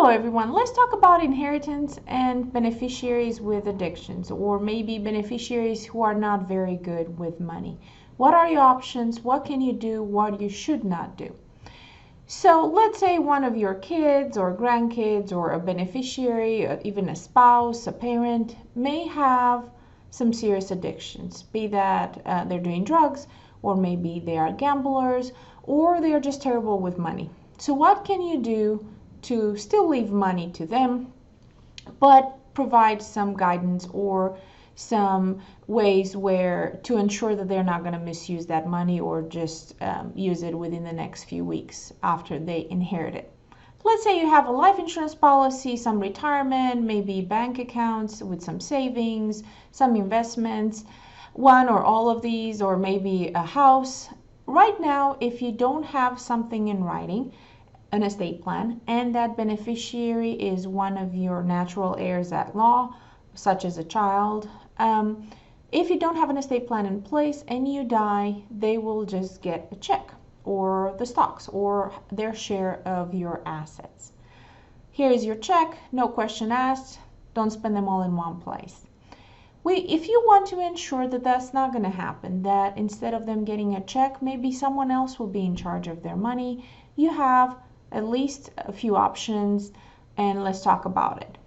Hello everyone, let's talk about inheritance and beneficiaries with addictions, or maybe beneficiaries who are not very good with money. What are your options? What can you do? What you should not do? So let's say one of your kids or grandkids or a beneficiary, even a spouse, a parent, may have some serious addictions, be that they're doing drugs, or maybe they are gamblers, or they are just terrible with money. So what can you do to still leave money to them, but provide some guidance or some ways where to ensure that they're not going to misuse that money or just use it within the next few weeks after they inherit it. Let's say you have a life insurance policy, some retirement, maybe bank accounts with some savings, some investments, one or all of these, or maybe a house. Right now, if you don't have something in writing, an estate plan, and that beneficiary is one of your natural heirs at law, such as a child, if you don't have an estate plan in place and you die, they will just get a check or the stocks or their share of your assets. Here is your check, no question asked. Don't spend them all in one place. If you want to ensure that that's not going to happen, that instead of them getting a check, maybe someone else will be in charge of their money, you have at least a few options, and let's talk about it.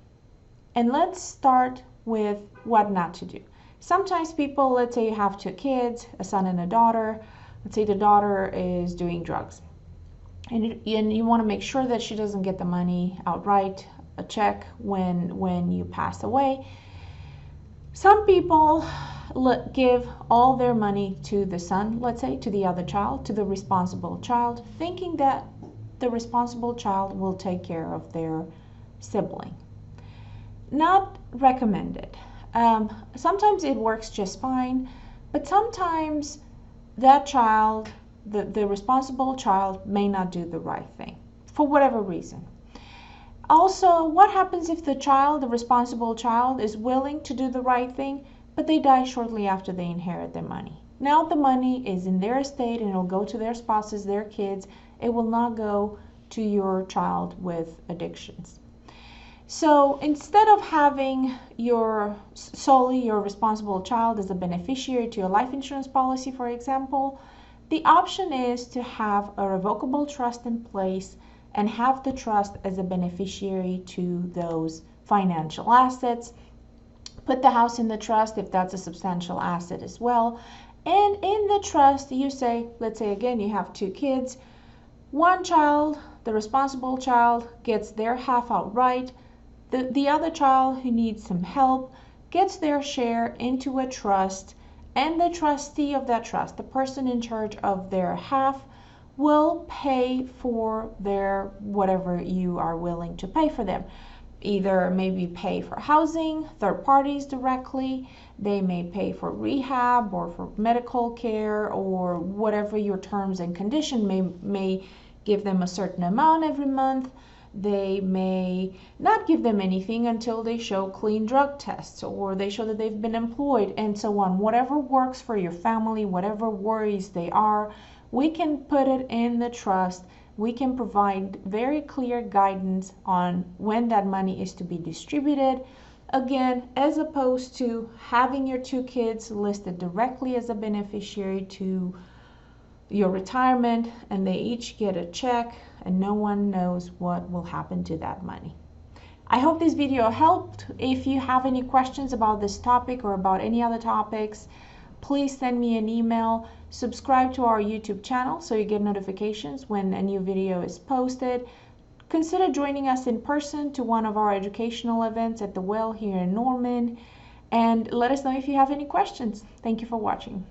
And let's start with what not to do. Sometimes people, let's say you have two kids, a son and a daughter. Let's say the daughter is doing drugs, and you want to make sure that she doesn't get the money outright, a check, when you pass away. Some people give all their money to the son, let's say, to the other child, to the responsible child, thinking that the responsible child will take care of their sibling. Not recommended. Sometimes it works just fine, but sometimes that child, the responsible child, may not do the right thing for whatever reason. Also, what happens if the responsible child, is willing to do the right thing, but they die shortly after they inherit their money? Now the money is in their estate and it will go to their spouses, their kids. It will not go to your child with addictions. So instead of having solely your responsible child as a beneficiary to your life insurance policy, for example, the option is to have a revocable trust in place and have the trust as a beneficiary to those financial assets. Put the house in the trust if that's a substantial asset as well. And in the trust, you say, let's say again, you have two kids. One child, the responsible child, gets their half outright. The other child who needs some help gets their share into a trust, and the trustee of that trust, the person in charge of their half, will pay for their whatever you are willing to pay for them. Either maybe pay for housing, third parties directly, they may pay for rehab or for medical care or whatever your terms and condition may give them a certain amount every month. They may not give them anything until they show clean drug tests or they show that they've been employed and so on. Whatever works for your family, whatever worries they are, we can put it in the trust. We can provide very clear guidance on when that money is to be distributed. Again, as opposed to having your two kids listed directly as a beneficiary to your retirement and they each get a check and no one knows what will happen to that money. I hope this video helped. If you have any questions about this topic or about any other topics, please send me an email. Subscribe to our YouTube channel so you get notifications when a new video is posted. Consider joining us in person to one of our educational events at the Well here in Norman, and let us know if you have any questions. Thank you for watching.